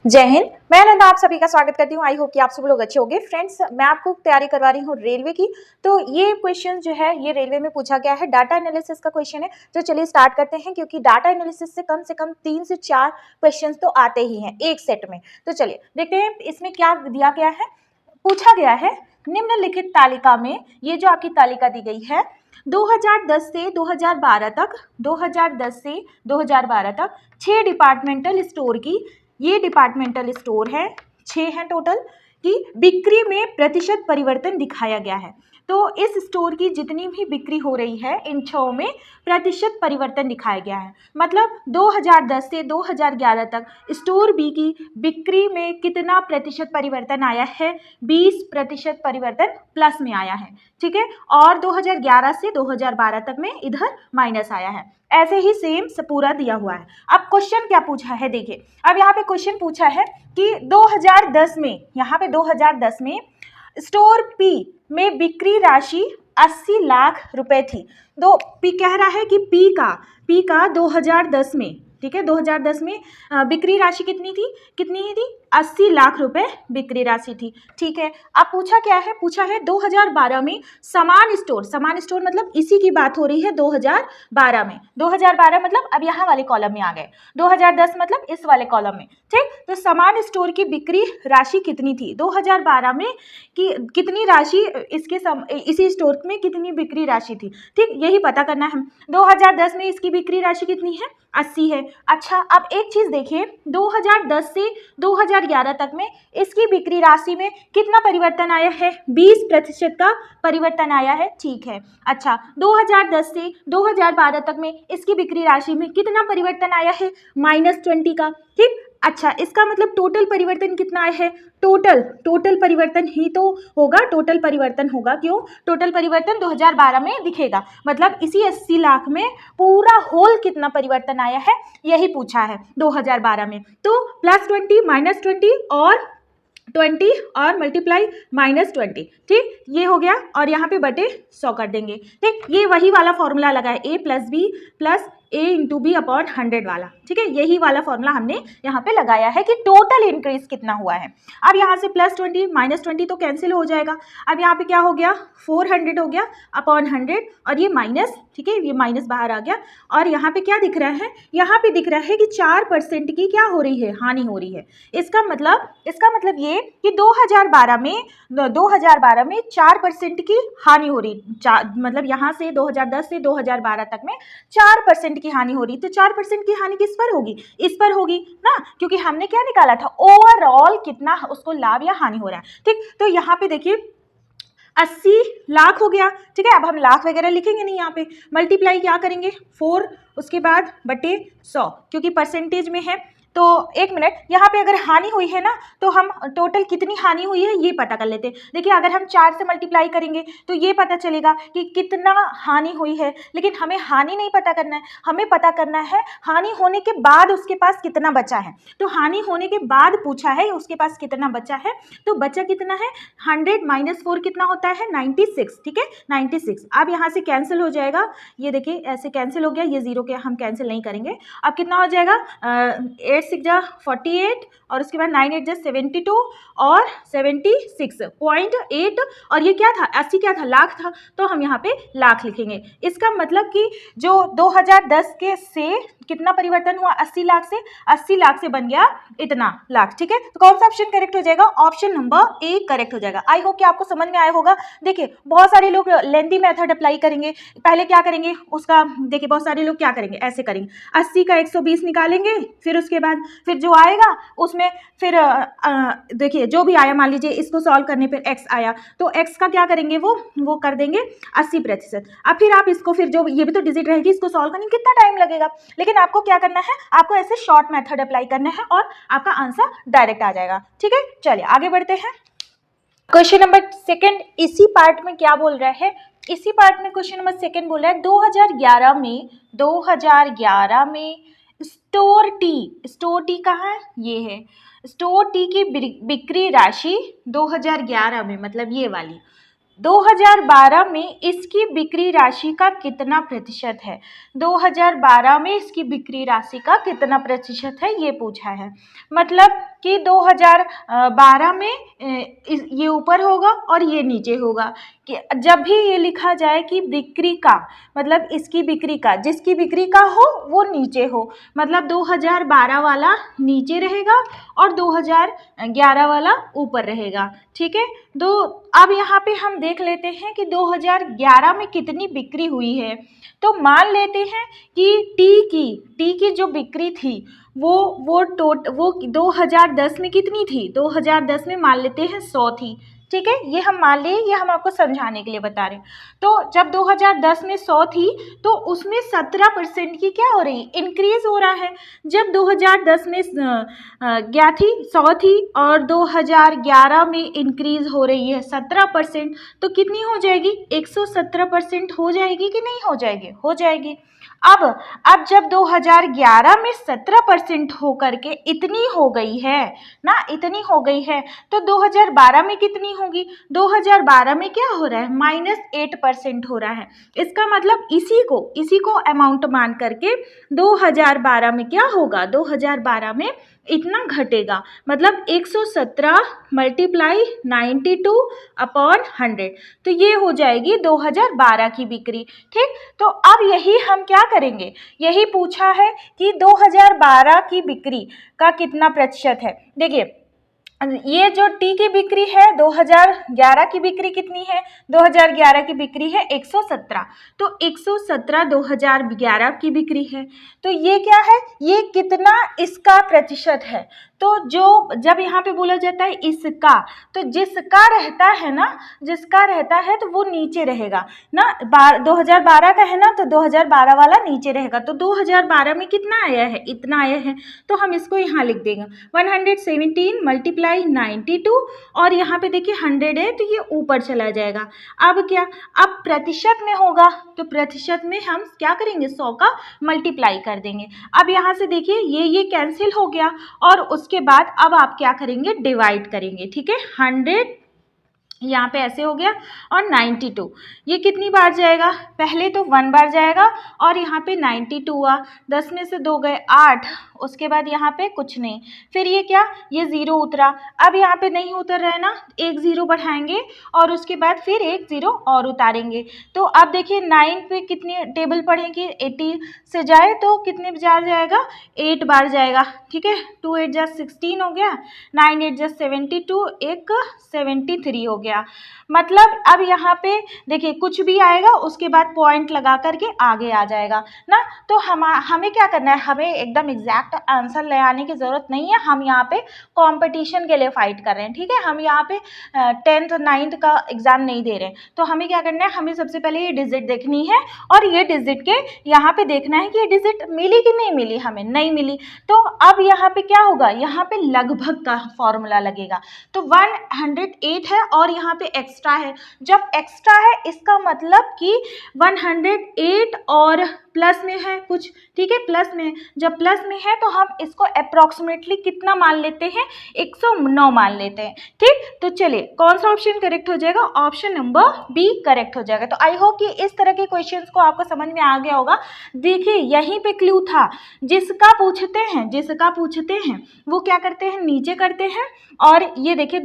जय हिंद। मैं नंदा आप सभी का स्वागत करती हूँ। आई होप कि आप सब लोग अच्छे होंगे। फ्रेंड्स, मैं आपको तैयारी करवा रही हूँ रेलवे की। तो ये क्वेश्चन जो है ये रेलवे में पूछा गया है, डाटा एनालिसिस का क्वेश्चन है। तो चलिए स्टार्ट करते हैं, क्योंकि डाटा एनालिसिस से कम 3 से 4 क्वेश्चन तो आते ही हैं एक सेट में। तो चलिए देखते हैं इसमें क्या दिया गया है। पूछा गया है निम्नलिखित तालिका में, ये जो आपकी तालिका दी गई है 2010 से 2012 तक, 2010 से 2012 तक 6 डिपार्टमेंटल स्टोर की, ये डिपार्टमेंटल स्टोर है 6 हैं टोटल, की बिक्री में प्रतिशत परिवर्तन दिखाया गया है। तो इस स्टोर की जितनी भी बिक्री हो रही है इन 6 में प्रतिशत परिवर्तन दिखाया गया है। मतलब 2010 से 2011 तक स्टोर बी की बिक्री में कितना प्रतिशत परिवर्तन आया है? 20% परिवर्तन प्लस में आया है, ठीक है। और 2011 से 2012 तक में इधर माइनस आया है। ऐसे ही सेम पूरा दिया हुआ है। अब क्वेश्चन क्या पूछा है देखिए। अब यहाँ पे क्वेश्चन पूछा है कि 2010 में, यहाँ पे 2010 में स्टोर पी में बिक्री राशि 80 लाख रुपए थी। तो पी कह रहा है कि पी का 2010 में, ठीक है, 2010 में बिक्री राशि कितनी थी 80 लाख रुपए बिक्री राशि थी, ठीक है। अब पूछा क्या है? पूछा है 2012 में समान स्टोर मतलब इसी की बात हो रही है 2012 में। 2012 मतलब अब यहाँ वाले कॉलम में आ गए, 2010 मतलब इस वाले कॉलम में, ठीक। तो समान स्टोर की बिक्री राशि कितनी थी 2012 में, कि कितनी राशि इसी स्टोर में कितनी बिक्री राशि थी, ठीक, यही पता करना है। 2010 में इसकी बिक्री राशि कितनी है? 80 है। अच्छा, अब एक चीज देखिए, 2010 से 2011 तक में इसकी बिक्री राशि में कितना परिवर्तन आया है? 20% का परिवर्तन आया है, ठीक है। अच्छा, 2010 से 2012 तक में इसकी बिक्री राशि में कितना परिवर्तन आया है? -20 का, ठीक। अच्छा, इसका मतलब टोटल परिवर्तन कितना आया है? टोटल परिवर्तन ही तो होगा, टोटल परिवर्तन होगा। क्यों? टोटल परिवर्तन 2012 में दिखेगा, मतलब इसी 80 लाख में पूरा होल कितना परिवर्तन आया है यही पूछा है 2012 में। तो +20 -20 और 20 और मल्टीप्लाई -20, ठीक, ये हो गया। और यहाँ पे बटे 100 कर देंगे, ठीक। ये वही वाला फॉर्मूला लगा है, a + b + a × b/100 वाला, ठीक है। यही वाला फॉर्मूला हमने यहाँ पे लगाया है कि टोटल इंक्रीज कितना हुआ है। अब यहाँ से +20 -20 तो कैंसिल हो जाएगा। अब यहाँ पे क्या हो गया? 400 हो गया अपॉन 100, और ये माइनस, ठीक है, ये माइनस बाहर आ गया। और यहाँ पे क्या दिख रहा है? यहाँ पे दिख रहा है कि 4% की क्या हो रही है? हानि हो रही है। इसका मतलब ये कि 2012 में 4% की हानि हो रही, मतलब यहाँ से 2010 से 2012 तक में 4% की हानि हो रही। तो 4% की हानि किस पर होगी? इस पर होगी ना, क्योंकि हमने क्या निकाला था? ओवरऑल कितना उसको लाभ या हानि हो रहा है, ठीक। तो यहाँ पे देखिए 80 लाख हो गया, ठीक है। अब हम लाख वगैरह लिखेंगे नहीं, यहाँ पे मल्टीप्लाई क्या करेंगे? 4 उसके बाद बटे 100, क्योंकि परसेंटेज में है। तो एक मिनट, यहाँ पे अगर हानि हुई है ना, तो हम टोटल कितनी हानि हुई है ये पता कर लेते हैं। देखिए, अगर हम 4 से मल्टीप्लाई करेंगे तो ये पता चलेगा कि कितना हानि हुई है। लेकिन हमें हानि नहीं पता करना है, हमें पता करना है हानि होने के बाद उसके पास कितना बचा है। तो हानि होने के बाद पूछा है उसके पास कितना बचा है, तो बचा कितना है? 100 - 4 कितना होता है? 96, ठीक है, 96। अब यहाँ से कैंसिल हो जाएगा, ये देखिए ऐसे कैंसिल हो गया, ये 0 के हम कैंसिल नहीं करेंगे। अब कितना हो जाएगा? 8 6 जा 48, और उसके बाद 9 8 जा 72, और 76.8, और ये क्या था? 80 क्या था? लाख था, तो हम यहाँ पे लाख लिखेंगे। इसका मतलब कि जो 2010 के से कितना परिवर्तन हुआ? 80 लाख से, 80 लाख से बन गया इतना लाख, ठीक है। तो कौन सा ऑप्शन करेक्ट हो जाएगा? ऑप्शन नंबर ए करेक्ट हो जाएगा। आई होप कि आपको समझ में आया होगा। देखिए, बहुत सारे लोग लेंथी मेथड अप्लाई करेंगे। पहले क्या करेंगे उसका, देखिए बहुत सारे लोग क्या करेंगे, ऐसे करेंगे, 80 का 120 निकालेंगे, फिर उसके बाद फिर जो आएगा उसमें फिर देखिए जो भी आया, मान लीजिए इसको सॉल्व करने पर x आया, तो x का क्या करेंगे, वो कर देंगे 80%। अब फिर आप इसको, फिर जो ये भी तो डिजिट रहेगी, इसको सॉल्व करने में कितना टाइम लगेगा। लेकिन आपको क्या करना है? आपको ऐसे शॉर्ट मेथड अप्लाई करना है और आपका आंसर डायरेक्ट आ जाएगा, ठीक है। चलिए आगे बढ़ते हैं। क्वेश्चन नंबर 2 इसी पार्ट में क्या बोल रहा है? इसी पार्ट में क्वेश्चन नंबर 2 बोल रहा है 2011 में स्टोर टी कहाँ है? ये है स्टोर टी की बिक्री राशि 2011 में, मतलब ये वाली 2012 में इसकी बिक्री राशि का कितना प्रतिशत है? 2012 में इसकी बिक्री राशि का कितना प्रतिशत है ये पूछा है। मतलब कि 2012 में ये ऊपर होगा और ये नीचे होगा। कि जब भी ये लिखा जाए कि बिक्री का मतलब इसकी बिक्री का, जिसकी बिक्री का हो वो नीचे हो, मतलब 2012 वाला नीचे रहेगा और 2011 वाला ऊपर रहेगा। ठीक है, अब यहाँ पे हम देख लेते हैं कि 2011 में कितनी बिक्री हुई है। तो मान लेते हैं कि टी की जो बिक्री थी वो 2010 में कितनी थी, 2010 में मान लेते हैं 100 थी। ठीक है, ये हम मान लिए, ये हम आपको समझाने के लिए बता रहे हैं। तो जब 2010 में 100 थी तो उसमें 17% की क्या हो रही, इंक्रीज हो रहा है। जब 2010 में क्या थी, 100 थी और 2011 में इंक्रीज हो रही है 17%, तो कितनी हो जाएगी, 117% हो जाएगी कि नहीं हो जाएगी, हो जाएगी। अब जब 2011 में 17% होकर के इतनी हो गई है ना, इतनी हो गई है, तो 2012 में कितनी होगी, 2012 में क्या हो रहा है, -8% हो रहा है। इसका मतलब इसी को अमाउंट मान करके 2012 में क्या होगा, 2012 में इतना घटेगा, मतलब 117 मल्टीप्लाई 92 अपॉन 100, तो ये हो जाएगी 2012 की बिक्री। ठीक, तो अब यही हम क्या करेंगे, यही पूछा है कि 2012 की बिक्री का कितना प्रतिशत है। देखिए ये जो टी की बिक्री है 2011 की बिक्री कितनी है, 2011 की बिक्री है 117, तो 117 2011 की बिक्री है, तो ये क्या है, ये कितना इसका प्रतिशत है। तो जो जब यहाँ पे बोला जाता है इसका, तो जिसका रहता है ना, जिसका रहता है तो वो नीचे रहेगा ना, 2012 का है ना, तो 2012 वाला नीचे रहेगा। तो 2012 में कितना आया है, इतना आया है, तो हम इसको यहाँ लिख देंगे 117 मल्टीप्लाई 92, और यहाँ पे देखिए 100 है तो ये ऊपर चला जाएगा। अब क्या, अब प्रतिशत में होगा तो प्रतिशत में हम क्या करेंगे, 100 का मल्टीप्लाई कर देंगे। अब यहाँ से देखिए ये कैंसिल हो गया और उसके बाद अब आप क्या करेंगे, डिवाइड करेंगे। ठीक है, 100 यहाँ पे ऐसे हो गया और 92 ये कितनी बार जाएगा, पहले तो 1 बार जाएगा और यहाँ पे 92 हुआ, 10 में से 2 गए 8, उसके बाद यहाँ पे कुछ नहीं, फिर ये क्या, ये 0 उतरा। अब यहाँ पे नहीं उतर रहा है ना, एक 0 बढ़ाएंगे और उसके बाद फिर एक 0 और उतारेंगे। तो अब देखिए 9 पे कितनी टेबल पड़ेगी, 80 से जाए तो कितने बार जाएगा, 8 बार जाएगा। ठीक है, 2 8 जा 16 हो गया, 9 8 जा 72, एक 73 हो गया। मतलब अब यहाँ पे देखिए कुछ भी आएगा उसके बाद पॉइंट लगा करके आगे आ जाएगा ना। तो हमें क्या करना है, हमें एकदम एग्जैक्ट आंसर ले आने की ज़रूरत नहीं है, हम यहाँ पे कंपटीशन के लिए फाइट कर रहे हैं। ठीक है, हम यहाँ पे 10th 9th का एग्जाम नहीं दे रहे हैं। तो हमें क्या करना है, हमें सबसे पहले ये डिजिट देखनी है और ये डिजिट के यहाँ पे देखना है कि ये डिजिट मिली कि नहीं मिली, हमें नहीं मिली। तो अब यहाँ पे क्या होगा, यहाँ पे लगभग का फॉर्मूला लगेगा। तो 108 है और यहाँ पे एक्स्ट्रा है, जब एक्स्ट्रा है इसका मतलब कि 108 और प्लस में है कुछ। ठीक है, प्लस में, जब प्लस में है तो हम इसको अप्रॉक्सीमेटली कितना मान लेते हैं, 109 मान लेते हैं। ठीक, तो चलिए कौन सा ऑप्शन करेक्ट हो जाएगा, ऑप्शन नंबर बी करेक्ट हो जाएगा। तो आई होप कि इस तरह के क्वेश्चंस को आपको समझ में आ गया होगा। देखिए यहीं पे क्लू था, जिसका पूछते हैं वो क्या करते हैं, नीचे करते हैं, और ये देखिए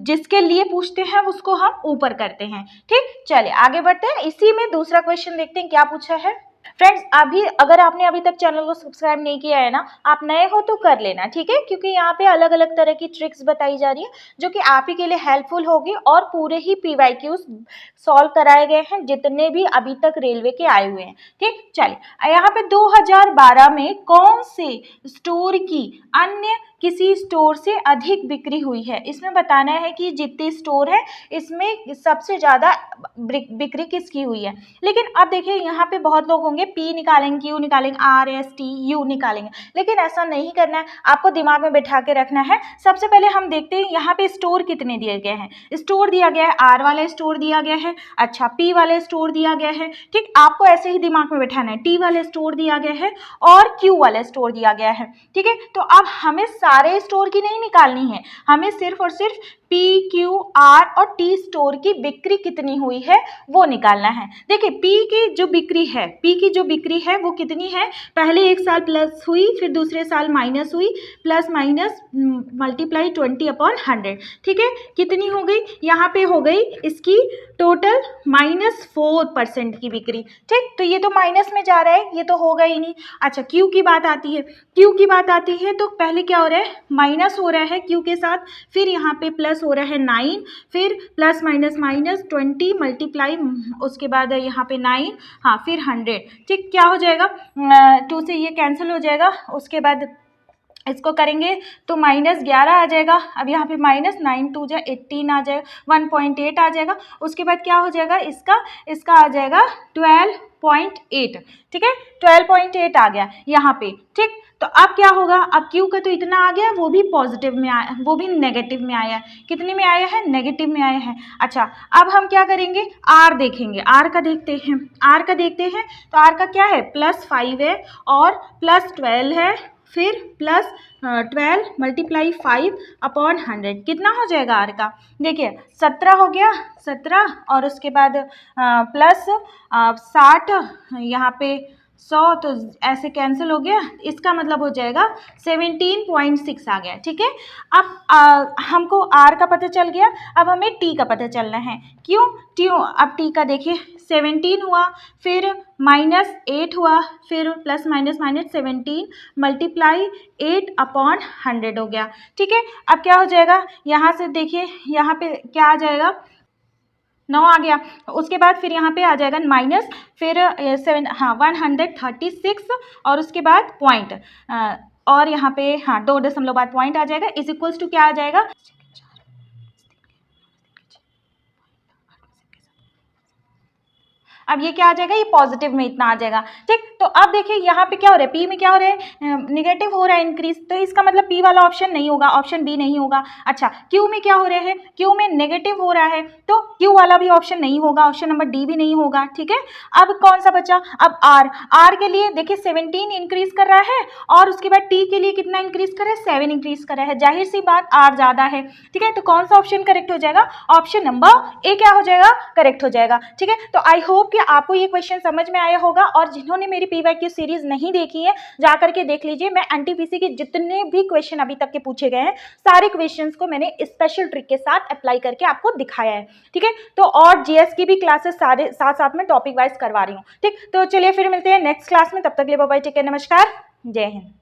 जिसके लिए पूछते हैं उसको हम ऊपर करते हैं। ठीक, चलिए आगे बढ़ते हैं, इसी में दूसरा क्वेश्चन देखते हैं क्या पूछा है। फ्रेंड्स अगर आपने अभी तक चैनल को सब्सक्राइब नहीं किया है ना, आप नए हो तो कर लेना। ठीक है, क्योंकि यहाँ पे अलग अलग तरह की ट्रिक्स बताई जा रही है जो कि आप ही के लिए हेल्पफुल होगी, और पूरे ही PYQs सॉल्व कराए गए हैं जितने भी अभी तक रेलवे के आए हुए हैं। ठीक, चलिए यहाँ पे 2012 में कौन से स्टोर की अन्य किसी स्टोर से अधिक बिक्री हुई है। इसमें बताना है कि जितने स्टोर है इसमें सबसे ज़्यादा बिक्री किसकी हुई है। लेकिन अब देखिए यहाँ पे बहुत लोग होंगे P निकालेंगे, Q निकालेंगे, R S T U निकालेंगे, लेकिन ऐसा नहीं करना है, आपको दिमाग में बैठा के रखना है। सबसे पहले हम देखते हैं यहाँ पे स्टोर कितने दिए गए हैं। स्टोर दिया गया है, R वाला स्टोर दिया गया है, अच्छा P वाले स्टोर दिया गया है। ठीक, आपको ऐसे ही दिमाग में बैठाना है, T वाले स्टोर दिया गया है और Q वाले स्टोर दिया गया है। ठीक है, तो अब हमें सारे स्टोर की नहीं निकालनी है, हमें सिर्फ और सिर्फ पी, क्यू, आर और टी स्टोर की बिक्री कितनी हुई है वो निकालना है। देखिए पी की जो बिक्री है वो कितनी है, पहले एक साल प्लस हुई, फिर दूसरे साल माइनस हुई, प्लस माइनस मल्टीप्लाई 20/100, ठीक है, कितनी हो गई, यहाँ पे हो गई इसकी टोटल -4% की बिक्री, ठीक, तो ये तो माइनस में जा रहा है, ये तो होगा ही नहीं। अच्छा क्यू की बात आती है, तो पहले क्या हो रहा है, माइनस हो रहा है क्यू के साथ, फिर यहाँ पे प्लस हो रहा है 9, फिर प्लस माइनस माइनस 20 मल्टीप्लाई, उसके बाद यहाँ पे 9, हाँ फिर 100, ठीक, क्या हो जाएगा, 2 से ये कैंसिल हो जाएगा, उसके बाद इसको करेंगे तो -11 आ जाएगा। अब यहाँ पे -9 2 जा 18 आ जाएगा, 1.8 आ जाएगा। उसके बाद क्या हो जाएगा, इसका आ जाएगा 12.8, ठीक है, 12.8 आ गया यहाँ पे, ठीक। तो अब क्या होगा, अब क्यू का तो इतना आ गया, वो भी पॉजिटिव में आया, वो भी नेगेटिव में आया है, कितने में आया है, नेगेटिव में आया है। अच्छा अब हम क्या करेंगे, आर देखेंगे, आर का देखते हैं, तो आर का क्या है, +5 है और +12 है, फिर प्लस 12 मल्टीप्लाई 5/100, कितना हो जाएगा आर का, देखिए 17 हो गया, 17 और उसके बाद प्लस 60, यहाँ पे 100, तो ऐसे कैंसिल हो गया, इसका मतलब हो जाएगा 17.6 आ गया, ठीक है। अब हमको आर का पता चल गया, अब हमें टी का पता चलना है, क्यों, अब टी का देखिए 17 हुआ, फिर -8 हुआ, फिर प्लस माइनस माइनस 17 मल्टीप्लाई 8/100 हो गया, ठीक है। अब क्या हो जाएगा, यहाँ से देखिए यहाँ पे क्या आ जाएगा, 9 आ गया, उसके बाद फिर यहाँ पे आ जाएगा माइनस, फिर 136 और उसके बाद पॉइंट, और यहाँ पे हाँ 2 दशमलव बाद पॉइंट आ जाएगा, इज इक्वल्स टू क्या आ जाएगा, अब ये क्या आ जाएगा, ये पॉजिटिव में इतना आ जाएगा, ठीक। तो अब देखिए यहाँ पे क्या हो रहा है, पी में क्या हो रहा है, निगेटिव हो रहा है इंक्रीज, तो इसका मतलब पी वाला ऑप्शन नहीं होगा, ऑप्शन बी नहीं होगा। अच्छा क्यू में क्या हो रहा है, क्यू में नेगेटिव हो रहा है, तो क्यू वाला भी ऑप्शन नहीं होगा, ऑप्शन नंबर डी भी नहीं होगा, ठीक है। अब कौन सा बचा, अब आर के लिए देखिए 17 इंक्रीज कर रहा है, और उसके बाद टी के लिए कितना इंक्रीज कर रहा है, 7 इंक्रीज कर रहा है, जाहिर सी बात आर ज्यादा है, ठीक है। तो कौन सा ऑप्शन करेक्ट हो जाएगा, ऑप्शन नंबर ए क्या हो जाएगा, करेक्ट हो जाएगा, ठीक है। तो आई होप कि आपको ये क्वेश्चन समझ में आया होगा, और जिन्होंने मेरी पीवाईक्यू सीरीज नहीं देखी है जा करके देख लीजिए। मैं एनटीपीसी के जितने भी क्वेश्चन अभी तक के पूछे गए हैं, सारे क्वेश्चंस को मैंने स्पेशल ट्रिक के साथ अप्लाई करके आपको दिखाया है, ठीक है। तो और जीएस की भी क्लासेस सारे साथ साथ में टॉपिक वाइज करवा रही हूँ, ठीक। तो चलिए फिर मिलते हैं नेक्स्ट क्लास में, तब तक के लिए बाय बाय, टेक केयर, नमस्कार, जय हिंद।